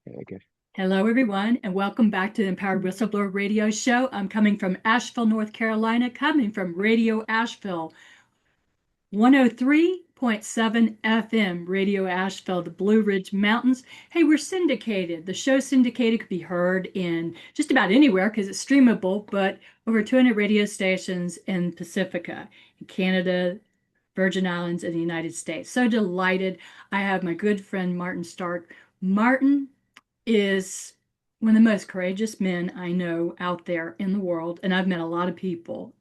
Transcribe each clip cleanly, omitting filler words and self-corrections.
Very good. Hello, everyone, and welcome back to the Empowered Whistleblower Radio Show. I'm coming from Asheville, North Carolina, coming from Radio Asheville, 103.7 FM, Radio Asheville, the Blue Ridge Mountains. Hey, we're syndicated. The show's syndicated, could be heard in just about anywhere because it's streamable, but over 200 radio stations in Pacifica, in Canada, Virgin Islands, and the United States. So delighted. I have my good friend Martin Stark. Martin is one of the most courageous men I know out there in the world, and I've met a lot of people.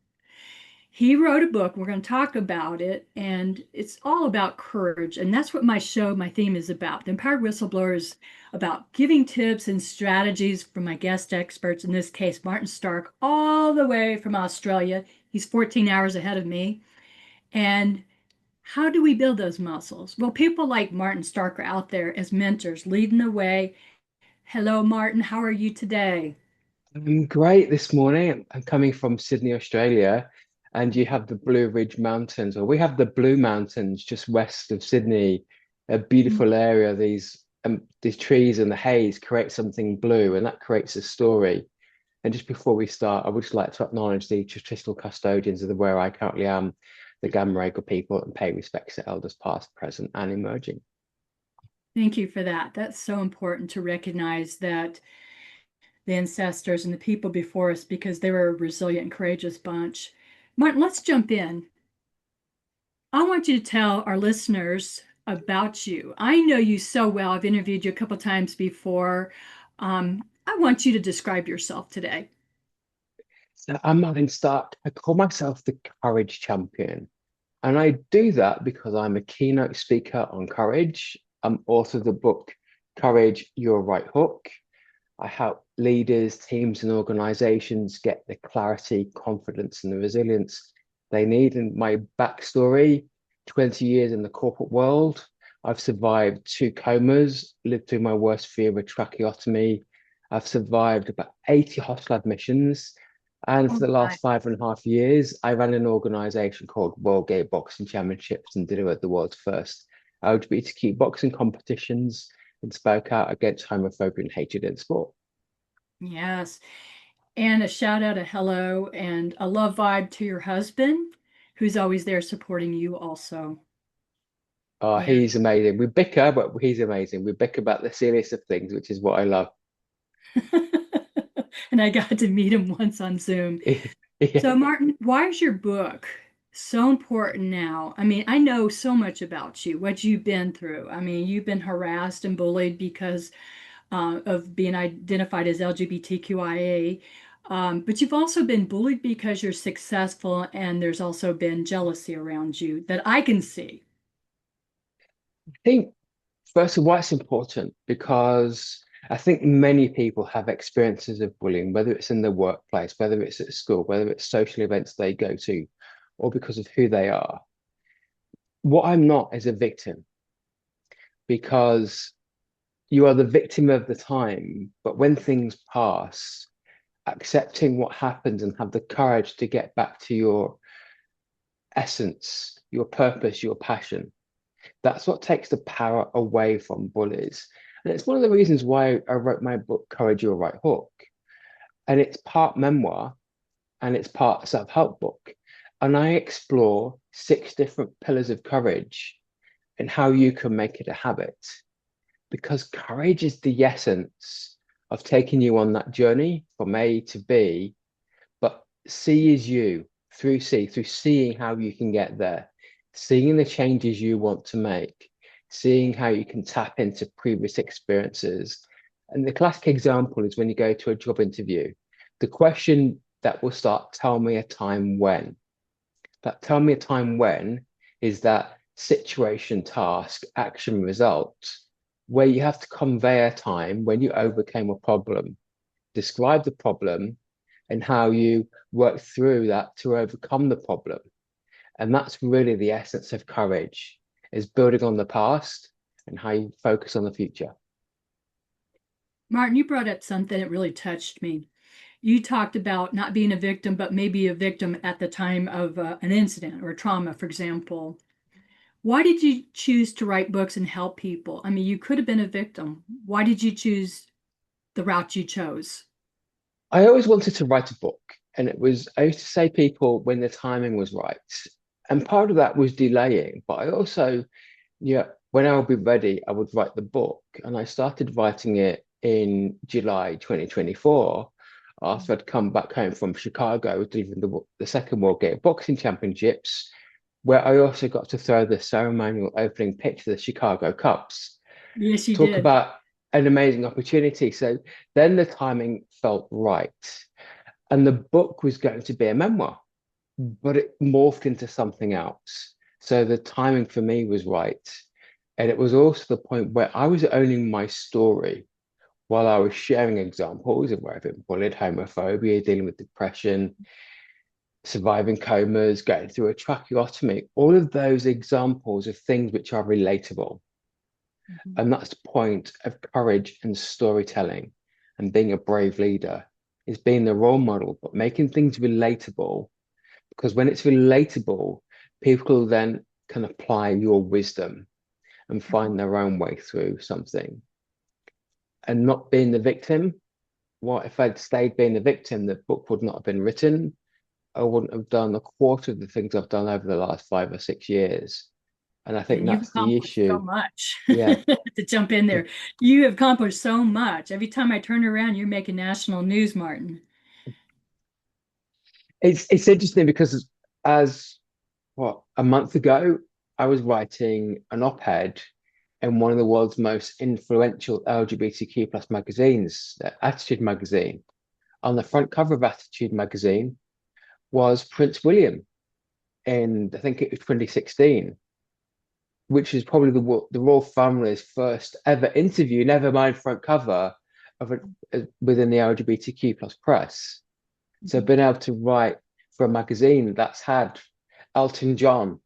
He wrote a book, we're going to talk about it, and it's all about courage. And that's what my theme is about. The Empowered Whistleblower is about giving tips and strategies from my guest experts, in this case, Martin Stark, all the way from Australia. He's 14 hours ahead of me. And how do we build those muscles? Well, people like Martin Stark are out there as mentors, leading the way. Hello, Martin. How are you today? I'm great this morning. I'm coming from Sydney, Australia, and you have the Blue Ridge Mountains, or we have the Blue Mountains just west of Sydney, a beautiful area. These trees and the haze create something blue, and that creates a story. And just before we start, I would just like to acknowledge the traditional custodians of where I currently am, the Gamaragal people, and pay respects to elders past, present, and emerging. Thank you for that. That's so important to recognize that the ancestors and the people before us, because they were a resilient and courageous bunch. Martin, let's jump in. I want you to tell our listeners about you. I know you so well. I've interviewed you a couple times before. I want you to describe yourself today. So I'm Martin Stark. I call myself the Courage Champion. And I do that because I'm a keynote speaker on courage. I'm author of the book Courage, Your Right Hook. I help leaders, teams, and organizations get the clarity, confidence, and the resilience they need. And my backstory, 20 years in the corporate world. I've survived two comas, lived through my worst fear of a tracheotomy. I've survived about 80 hospital admissions. And for Oh the my. last 5.5 years, I ran an organization called World Gay Boxing Championships and delivered the world's first LGBTQ boxing competitions and spoke out against homophobia and hatred in sport. Yes. And a shout out, a hello, and a love vibe to your husband, who's always there supporting you also. Oh, Yeah. he's amazing. We bicker, but he's amazing. We bicker about the serious of things, which is what I love. And I got to meet him once on Zoom. Yeah. So, Martin, why is your book so important now? I mean, I know so much about you, what you've been through. I mean, you've been harassed and bullied because of being identified as LGBTQIA. But you've also been bullied because you're successful, and there's also been jealousy around you that I can see. I think, first of all, why it's important because I think many people have experiences of bullying, whether it's in the workplace, whether it's at school, whether it's social events they go to, or because of who they are. What I'm not is a victim because you are the victim of the time, but when things pass, accepting what happened and have the courage to get back to your essence, your purpose, your passion. That's what takes the power away from bullies. And it's one of the reasons why I wrote my book, Courage Your Right Hook. And it's part memoir and it's part self-help book. And I explore 6 different pillars of courage and how you can make it a habit. Because courage is the essence of taking you on that journey from A to B. But C is you through C, through seeing how you can get there, seeing the changes you want to make, seeing how you can tap into previous experiences. And the classic example is when you go to a job interview, the question that will start, tell me a time when. That tell me a time when is that situation, task, action, result, where you have to convey a time when you overcame a problem, describe the problem, and how you work through that to overcome the problem. And that's really the essence of courage, is building on the past and how you focus on the future. Martin, you brought up something that really touched me. You talked about not being a victim, but maybe a victim at the time of an incident or trauma, for example. Why did you choose to write books and help people? I mean, you could have been a victim. Why did you choose the route you chose? I always wanted to write a book, and I used to say people when the timing was right. And part of that was delaying, but I also, yeah, when I would be ready, I would write the book. And I started writing it in July 2024 after I'd come back home from Chicago, delivering the second World Game Boxing Championships, where I also got to throw the ceremonial opening pitch for the Chicago Cubs. Yes, you Talk did. about an amazing opportunity. So then the timing felt right. And the book was going to be a memoir, but it morphed into something else. So the timing for me was right. And it was also the point where I was owning my story while I was sharing examples of where I've been bullied, homophobia, dealing with depression, surviving comas, going through a tracheotomy, all of those examples of things which are relatable. Mhm. And that's the point of courage and storytelling and being a brave leader is being the role model, but making things relatable. Because when it's relatable, people then can apply your wisdom and find their own way through something and not being the victim. What if I'd stayed being the victim, the book would not have been written. I wouldn't have done a quarter of the things I've done over the last 5 or 6 years. And I think And you've that's the accomplished so issue. much. Yeah. To jump in there, you have accomplished so much. Every time I turn around, you're making national news, Martin. It's interesting because as a month ago, I was writing an op-ed in one of the world's most influential LGBTQ plus magazines, Attitude magazine. On the front cover of Attitude magazine was Prince William in, I think it was 2016, which is probably the royal family's first ever interview, never mind front cover of within the LGBTQ plus press. So Mhm. being able to write for a magazine that's had Elton John,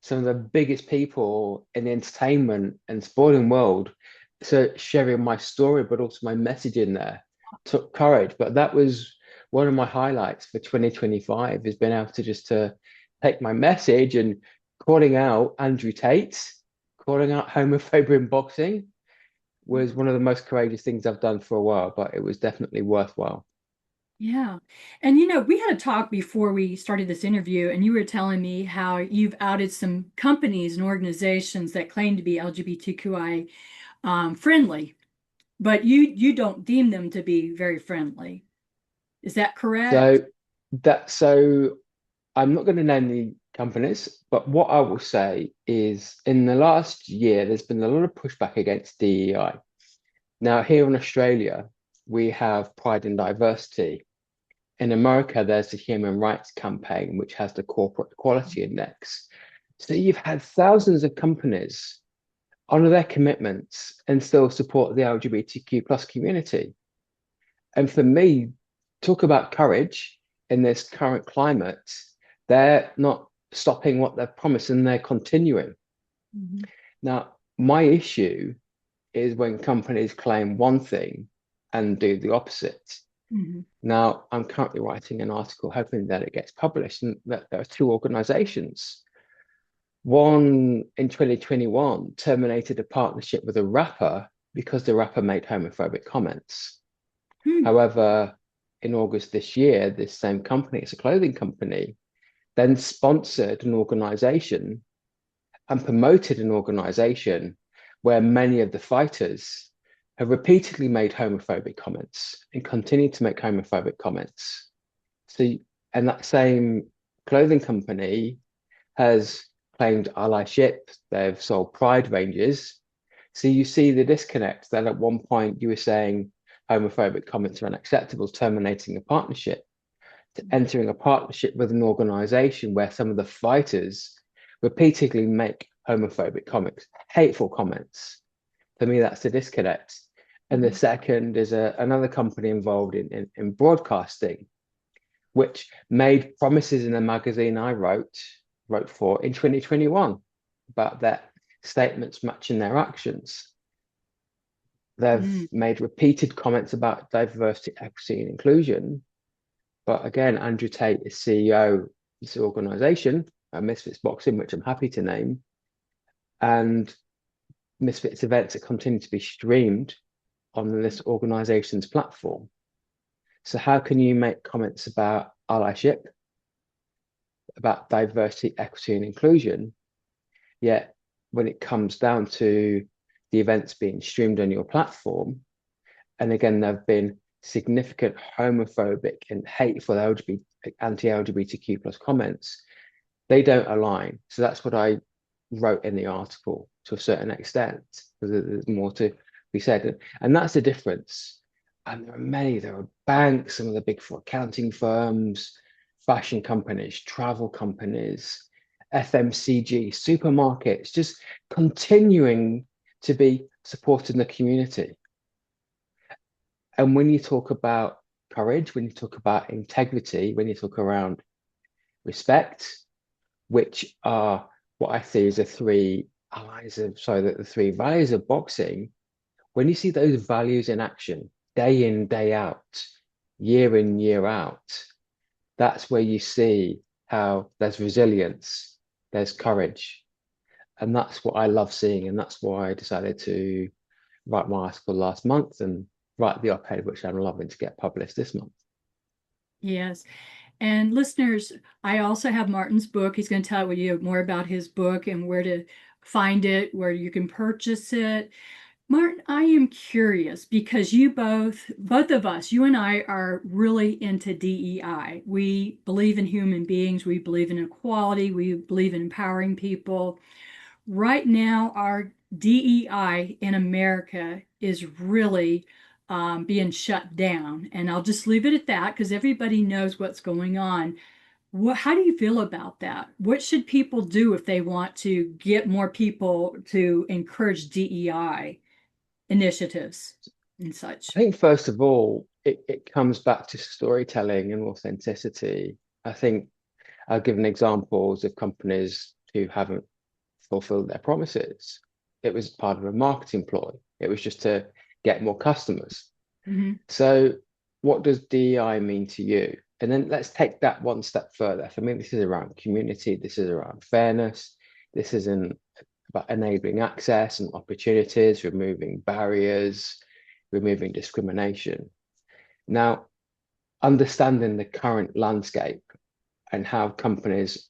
some of the biggest people in the entertainment and sporting world, so sharing my story, but also my message in there took courage. But that was one of my highlights for 2025 is being able to just to take my message and calling out Andrew Tate, calling out homophobia in boxing was one of the most courageous things I've done for a while, but it was definitely worthwhile. Yeah. And we had a talk before we started this interview, and you were telling me how you've outed some companies and organizations that claim to be LGBTQI friendly, but you don't deem them to be very friendly. Is that correct? So so I'm not going to name the companies, but what I will say is in the last year, there's been a lot of pushback against DEI. Now, here in Australia, we have Pride and Diversity. In America, there's the Human Rights Campaign, which has the Corporate Equality Index. So you've had thousands of companies honor their commitments and still support the LGBTQ plus community. And for me, talk about courage in this current climate, they're not stopping what they're promising, they're continuing. Mhm. Now, my issue is when companies claim one thing and do the opposite. Mhm. Now, I'm currently writing an article hoping that it gets published, and that there are two organizations. One in 2021 terminated a partnership with a rapper because the rapper made homophobic comments. Hmm. However, in August this year, this same company, it's a clothing company, then sponsored an organization and promoted an organization where many of the fighters have repeatedly made homophobic comments and continue to make homophobic comments. So, and that same clothing company has claimed allyship, they've sold pride ranges. So you see the disconnect that at one point you were saying homophobic comments are unacceptable, terminating a partnership, to entering a partnership with an organization where some of the fighters repeatedly make homophobic comments, hateful comments. For me, that's the disconnect. And the Mhm. second is another company involved in broadcasting, which made promises in a magazine I wrote for in 2021 about their statements matching their actions. They've Mm. made repeated comments about diversity, equity, and inclusion. But again, Andrew Tate is CEO of this organization, Misfits Boxing, which I'm happy to name. and Misfits events that continue to be streamed on this organization's platform. So how can you make comments about allyship, about diversity, equity, and inclusion, yet when it comes down to the events being streamed on your platform, and again, there have been significant homophobic and hateful anti-LGBTQ plus comments, they don't align. So that's what I wrote in the article to a certain extent, because there's more to be said. And that's the difference. And there are many, there are banks, some of the big four accounting firms, fashion companies, travel companies, FMCG, supermarkets, just continuing to be supporting the community. And when you talk about courage, when you talk about integrity, when you talk around respect, which are what I see as the three values of boxing, when you see those values in action, day in, day out, year in, year out, that's where you see how there's resilience, there's courage. And that's what I love seeing. And that's why I decided to write my article last month and write the op-ed, which I'm loving to get published this month. Yes. And listeners, I also have Martin's book. He's going to tell you more about his book and where to find it, where you can purchase it. Martin, I am curious because you both of us, you and I are really into DEI. We believe in human beings. We believe in equality. We believe in empowering people. Right now, our DEI in America is really being shut down. And I'll just leave it at that because everybody knows what's going on. How do you feel about that? What should people do if they want to get more people to encourage DEI initiatives and such? I think, first of all, it comes back to storytelling and authenticity. I think I've given examples of companies who haven't fulfilled their promises. It was part of a marketing ploy. It was just to get more customers. Mm-hmm. So what does DEI mean to you? And then let's take that one step further. For me, this is around community. This is around fairness. This isn't about enabling access and opportunities, removing barriers, removing discrimination. Now, understanding the current landscape and how companies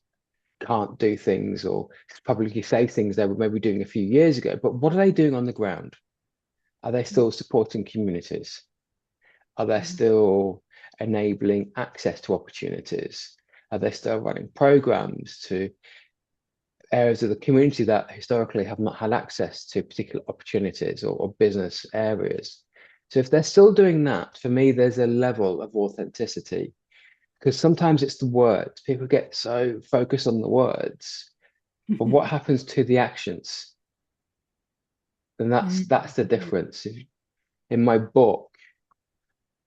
can't do things or publicly say things they were maybe doing a few years ago, but what are they doing on the ground? Are they still supporting communities? Are they still enabling access to opportunities? Are they still running programs to areas of the community that historically have not had access to particular opportunities or business areas? So if they're still doing that, for me, there's a level of authenticity, because sometimes it's the words. People get so focused on the words, but what happens to the actions? And that's the difference. In my book,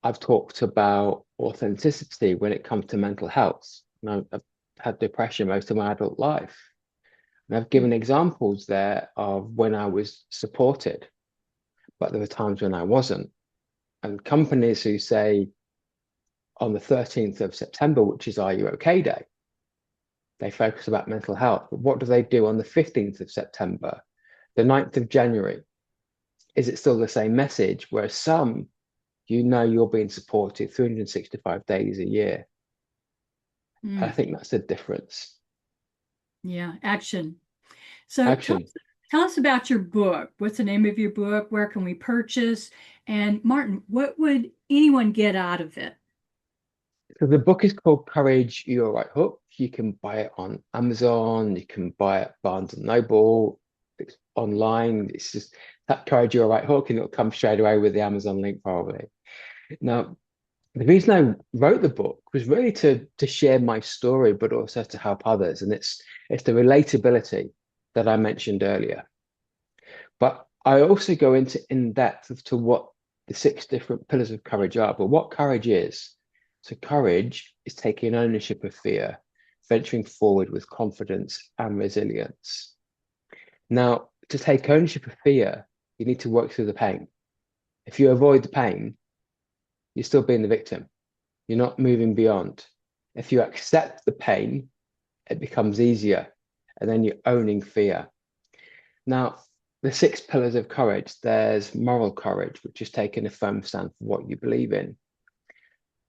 I've talked about authenticity when it comes to mental health. I've had depression most of my adult life. And I've given examples there of when I was supported, but there were times when I wasn't. And companies who say on the 13th of September, which is Are You OK Day, they focus about mental health. But what do they do on the 15th of September, the 9th of January? Is it still the same message? Whereas some, you're being supported 365 days a year. I think that's the difference. Yeah, action. So Action. Tell us about your book. What's the name of your book? Where can we purchase? And Martin, what would anyone get out of it? So the book is called Courage, You're Right Hook. You can buy it on Amazon. You can buy it at Barnes and Noble. It's online. It's just that Courage, You're Right Hook, and it'll come straight away with the Amazon link probably. Now, the reason I wrote the book was really to share my story, but also to help others. And it's the relatability that I mentioned earlier. But I also go into in depth as to what the 6 different pillars of courage are, but what courage is. So courage is taking ownership of fear, venturing forward with confidence and resilience. Now, to take ownership of fear, you need to work through the pain. If you avoid the pain, you're still being the victim. You're not moving beyond. If you accept the pain, it becomes easier. And then you're owning fear. Now, the six pillars of courage, there's moral courage, which is taking a firm stand for what you believe in.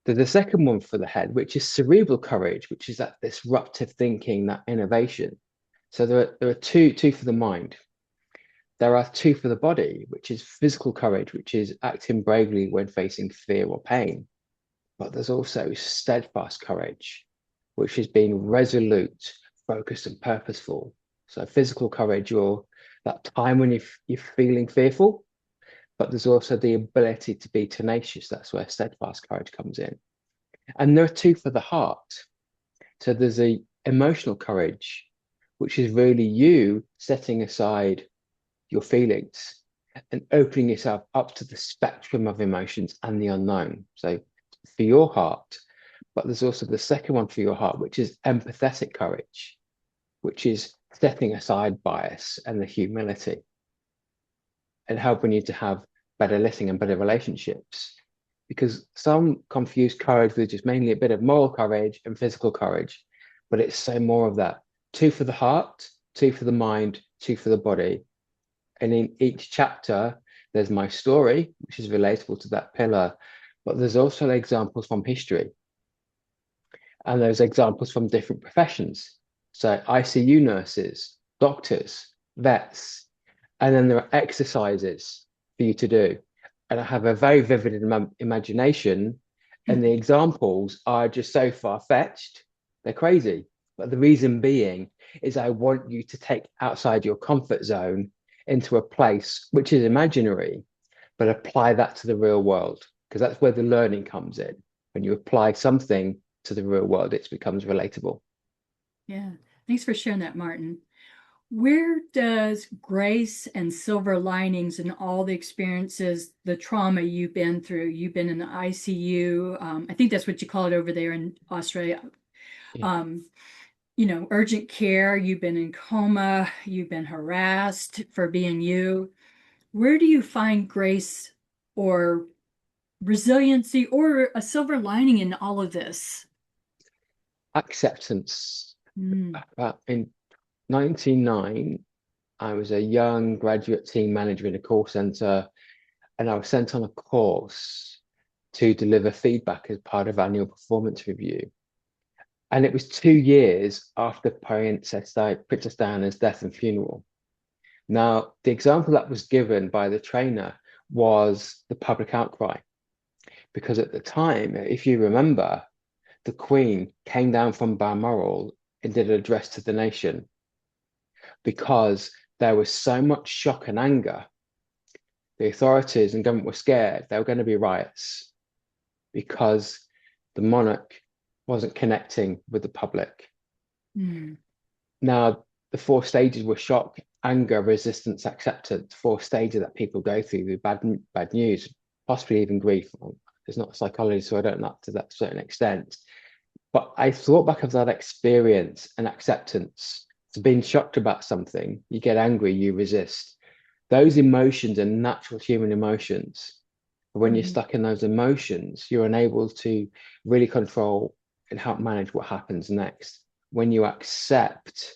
There's the second one for the head, which is cerebral courage, which is that disruptive thinking, that innovation. So there are two for the mind. There are two for the body, which is physical courage, which is acting bravely when facing fear or pain. But there's also steadfast courage, which is being resolute, focused, and purposeful. So physical courage, you're that time when you're feeling fearful, but there's also the ability to be tenacious. That's where steadfast courage comes in. And there are two for the heart. So there's a emotional courage, which is really you setting aside your feelings and opening yourself up to the spectrum of emotions and the unknown. So for your heart, but there's also the second one for your heart, which is empathetic courage, which is setting aside bias and the humility and helping you to have better listening and better relationships. Because some confuse courage with just mainly a bit of moral courage and physical courage, but it's so more of that. Two for the heart, two for the mind, two for the body. And in each chapter, there's my story, which is relatable to that pillar, but there's also examples from history. And there's examples from different professions. So ICU nurses, doctors, vets, and then there are exercises for you to do. And I have a very vivid imagination, and the examples are just so far-fetched, they're crazy. But the reason being is I want you to take outside your comfort zone into a place which is imaginary, but apply that to the real world, because that's where the learning comes in. When you apply something to the real world, it becomes relatable. Yeah. Thanks for sharing that, Martin. Where does grace and silver linings and all the experiences, the trauma you've been through? You've been in the ICU. I think that's what you call it over there in Australia. Yeah. Um, urgent care. You've been in coma. You've been harassed for being you. Where do you find grace or resiliency or a silver lining in all of this? Acceptance. Mm. In 1999, I was a young graduate team manager in a call center, and I was sent on a course to deliver feedback as part of annual performance review. And it was 2 years after Princess Diana's death and funeral. Now, the example that was given by the trainer was the public outcry, because at the time, if you remember, the Queen came down from Balmoral and did an address to the nation because there was so much shock and anger. The authorities and government were scared there were going to be riots because the monarch wasn't connecting with the public. Mm. Now, the four stages were shock, anger, resistance, acceptance, four stages that people go through with bad news, possibly even grief. It's not a psychologist, so I don't know to that certain extent. But I thought back of that experience and acceptance. So being shocked about something, you get angry, you resist. Those emotions are natural human emotions. But when you're stuck in those emotions, you're unable to really control and help manage what happens next. When you accept,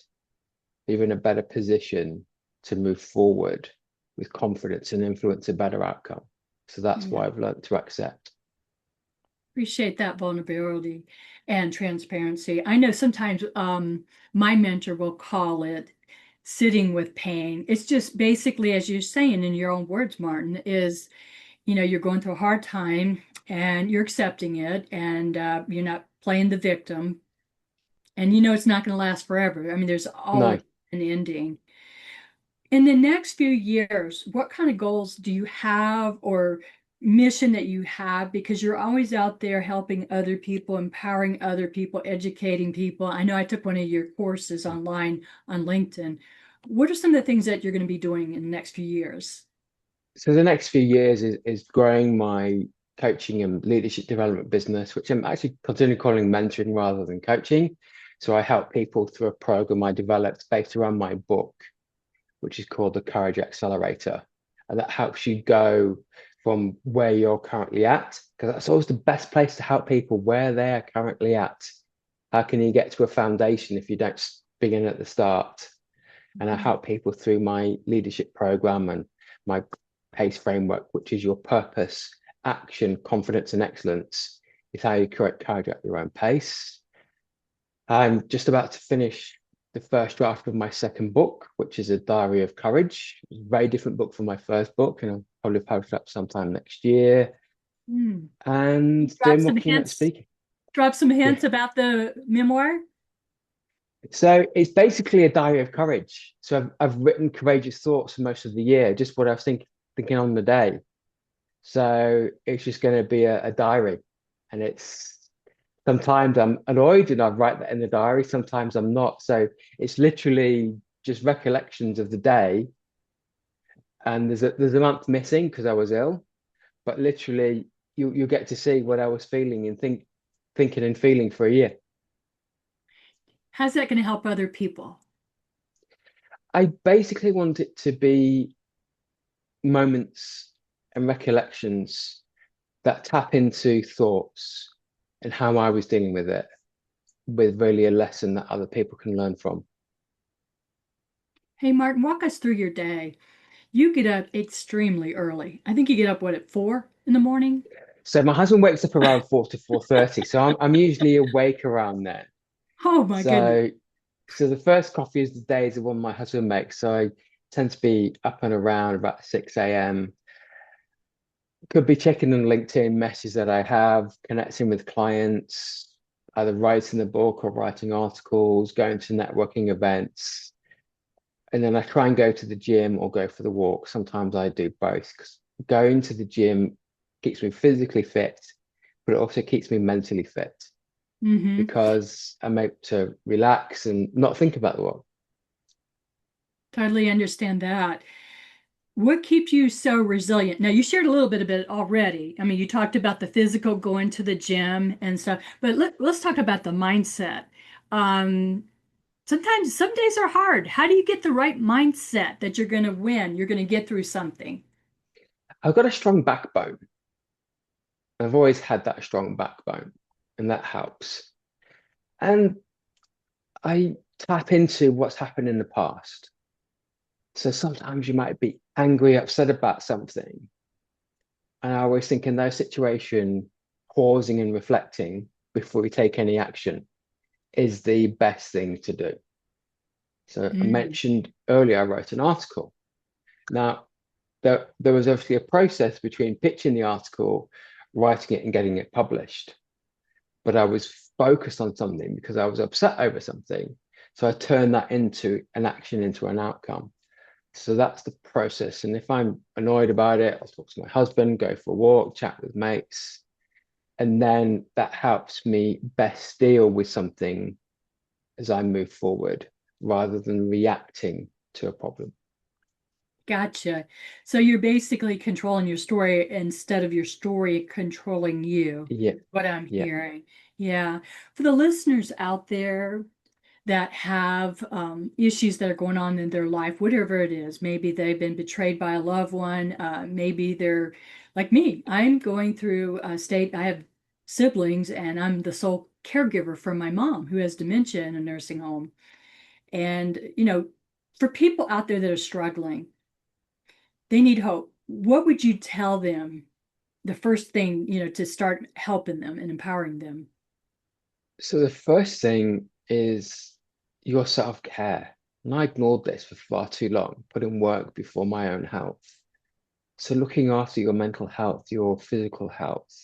you're in a better position to move forward with confidence and influence a better outcome. So that's why I've learned to accept. Appreciate that vulnerability and transparency. I know sometimes my mentor will call it sitting with pain. It's just basically, as you're saying in your own words, Martin, is, you're going through a hard time and you're accepting it and you're not playing the victim. And it's not going to last forever. I mean, there's always an ending. In the next few years, what kind of goals do you have or mission that you have? Because you're always out there helping other people, empowering other people, educating people. I know I took one of your courses online on LinkedIn. What are some of the things that you're going to be doing in the next few years? So the next few years is growing my coaching and leadership development business, which I'm actually continuing calling mentoring rather than coaching. So I help people through a program I developed based around my book, which is called the Courage Accelerator. And that helps you go from where you're currently at, because that's always the best place to help people where they're currently at. How can you get to a foundation if you don't begin at the start? And I help people through my leadership program and my PACE framework, which is your purpose, action, confidence, and excellence, is how you create courage at your own pace. I'm just about to finish the first draft of my second book, which is a diary of courage. It's a very different book from my first book, and I'll probably post it up sometime next year. Mm. And Drop doing more some keynote hints. speaking. Drop some Yeah. hints about the memoir. So it's basically a diary of courage. So I've written courageous thoughts for most of the year, just what I was thinking on the day. So it's just going to be a diary. And it's sometimes I'm annoyed and I write that in the diary. Sometimes I'm not. So it's literally just recollections of the day. And there's a month missing because I was ill, but literally you get to see what I was feeling and thinking and feeling for a year. How's that going to help other people? I basically want it to be moments and recollections that tap into thoughts and how I was dealing with it, with really a lesson that other people can learn from. Hey, Martin, walk us through your day. You get up extremely early. I think you get up, what, at 4 in the morning? So my husband wakes up around 4 to 4:30, so I'm usually awake around then. Oh, my goodness. So so the first coffee is the day is the one my husband makes. So I tend to be up and around about 6 a.m. Could be checking on LinkedIn messages that I have, connecting with clients, either writing the book or writing articles, going to networking events. And then I try and go to the gym or go for the walk. Sometimes I do both because going to the gym keeps me physically fit, but it also keeps me mentally fit Mm-hmm. because I'm able to relax and not think about the work. Totally understand that. What keeps you so resilient? Now, you shared a little bit of it already. I mean, you talked about the physical, going to the gym and stuff, but let's talk about the mindset. Um, Sometimes some days are hard. How do you get the right mindset that you're going to win? You're going to get through something. I've got a strong backbone. I've always had that strong backbone, and that helps. And I tap into what's happened in the past. So sometimes you might be angry, upset about something. And I always think in those situations, pausing and reflecting before you take any action is the best thing to do. So I Mm. mentioned earlier, I wrote an article. Now, there was obviously a process between pitching the article, writing it, and getting it published. But I was focused on something because I was upset over something. So I turned that into an action, into an outcome. So that's the process. And if I'm annoyed about it, I'll talk to my husband, go for a walk, chat with mates. And then that helps me best deal with something as I move forward rather than reacting to a problem. Gotcha. So you're basically controlling your story instead of your story controlling you, Yeah, is what I'm yeah. hearing. Yeah. For the listeners out there that have issues that are going on in their life, whatever it is, maybe they've been betrayed by a loved one, maybe they're like me. I'm going through a state, I have siblings, and I'm the sole caregiver for my mom who has dementia in a nursing home. And, for people out there that are struggling, they need hope. What would you tell them the first thing, to start helping them and empowering them? So the first thing is your self-care. And I ignored this for far too long, putting work before my own health. So looking after your mental health, your physical health,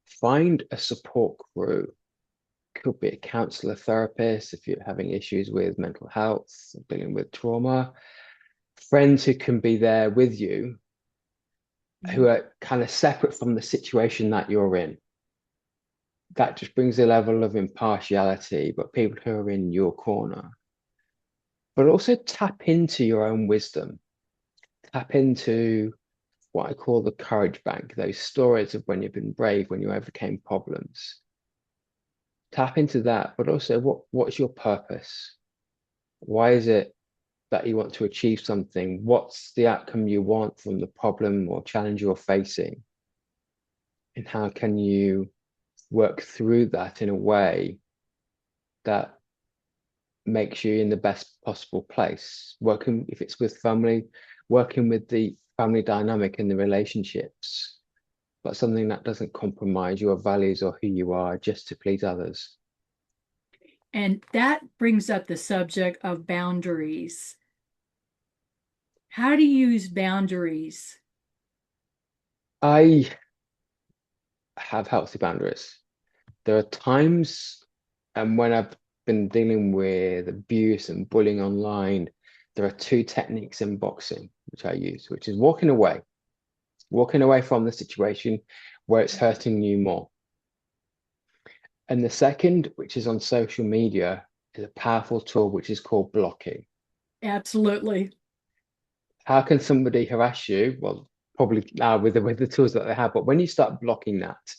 find a support crew. Could be a counselor, therapist if you're having issues with mental health, dealing with trauma, friends who can be there with you, who are kind of separate from the situation that you're in. That just brings a level of impartiality, but people who are in your corner. But also tap into your own wisdom, tap into what I call the courage bank, those stories of when you've been brave, when you overcame problems. Tap into that, but also what's your purpose? Why is it that you want to achieve something? What's the outcome you want from the problem or challenge you're facing? And how can you work through that in a way that makes you in the best possible place. Working, if it's with family, working with the family dynamic and the relationships, but something that doesn't compromise your values or who you are just to please others. And that brings up the subject of boundaries. How do you use boundaries? I have healthy boundaries. There are times, and when I've been dealing with abuse and bullying online, there are two techniques in boxing which I use, which is walking away from the situation where it's hurting you more. And the second, which is on social media, is a powerful tool which is called blocking. Absolutely. How can somebody harass you? Well, probably now with the tools that they have, but when you start blocking that,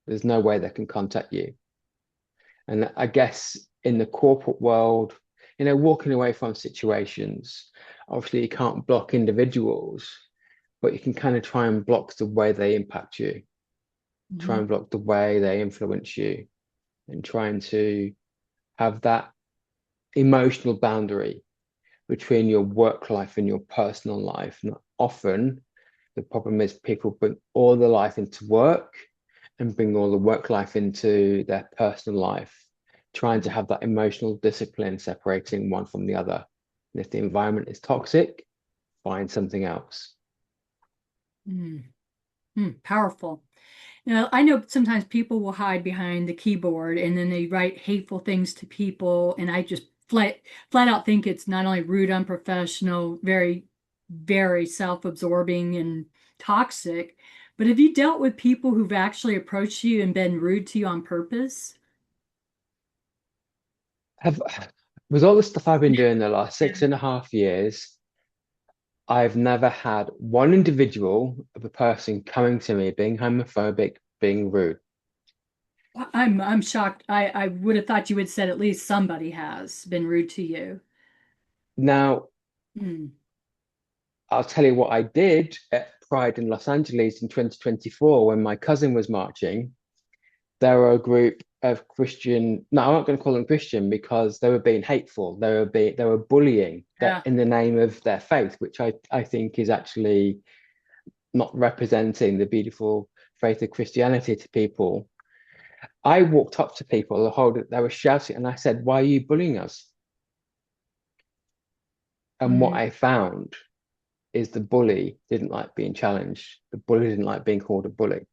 there's no way they can contact you. And I guess in the corporate world, walking away from situations, obviously you can't block individuals, but you can kind of try and block the way they impact you, try Mhm. and block the way they influence you, and trying to have that emotional boundary between your work life and your personal life. And often the problem is people bring all their life into work and bring all the work life into their personal life, trying to have that emotional discipline separating one from the other. And if the environment is toxic, find something else. Mm. Powerful. I know sometimes people will hide behind the keyboard and then they write hateful things to people, and I just flat out think it's not only rude, unprofessional, very, very self-absorbing and toxic. But have you dealt with people who've actually approached you and been rude to you on purpose? Have With all the stuff I've been doing the last Yeah. 6.5 years, I've never had one individual of a person coming to me being homophobic, being rude. I'm shocked. I would have thought you would said at least somebody has been rude to you. Now, Mm. I'll tell you what I did at Pride in Los Angeles in 2024 when my cousin was marching. There were a group of Christian, no, I'm not going to call them Christian because they were being hateful. They were bullying that Yeah. in the name of their faith, which I think is actually not representing the beautiful faith of Christianity to people. I walked up to people, they were shouting, and I said, "Why are you bullying us?" And what Mm. I found is the bully didn't like being challenged. The bully didn't like being called a bully.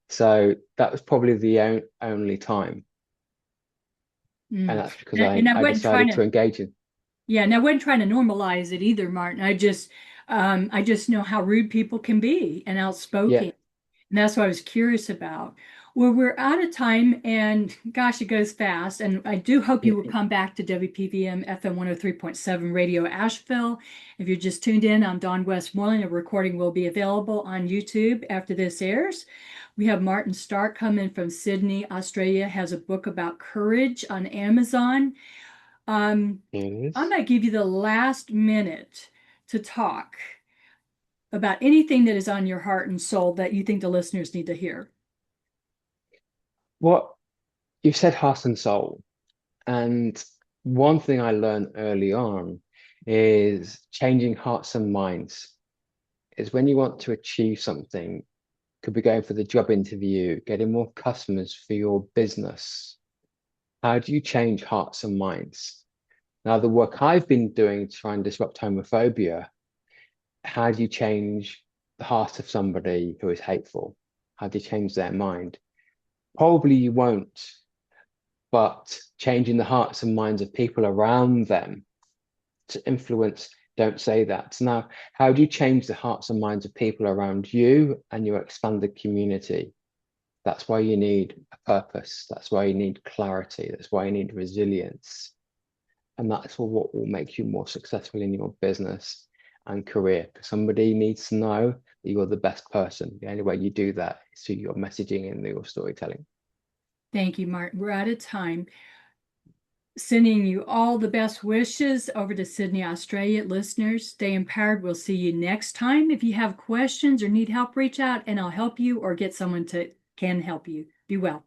So that was probably the only time. And Mm. that's because And I I wasn't trying decided to to engage in. Yeah, and I wasn't trying to normalize it either, Martin. I just know how rude people can be and Yeah. outspoken. And that's what I was curious about. Well, we're out of time, and gosh, it goes fast. And I do hope you will come back to WPVM FM 103.7 Radio Asheville. If you're just tuned in, I'm Dawn Westmoreland. A recording will be available on YouTube after this airs. We have Martin Stark coming from Sydney, Australia, has a book about courage on Amazon. It I'm is. going to give you the last minute to talk about anything that is on your heart and soul that you think the listeners need to hear. What you said, heart and soul. And one thing I learned early on is changing hearts and minds. Is when you want to achieve something, could be going for the job interview, getting more customers for your business. How do you change hearts and minds? Now, the work I've been doing to try and disrupt homophobia, how do you change the heart of somebody who is hateful? How do you change their mind? Probably you won't, but changing the hearts and minds of people around them to influence, don't say that. Now, how do you change the hearts and minds of people around you and your expanded community? That's why you need a purpose. That's why you need clarity. That's why you need resilience. And that's what will make you more successful in your business and career. Somebody needs to know that you're the best person. The only way you do that is through your messaging and your storytelling. Thank you, Martin. We're out of time. Sending you all the best wishes over to Sydney, Australia. Listeners, stay empowered. We'll see you next time. If you have questions or need help, reach out and I'll help you or get someone to can help you. Be well.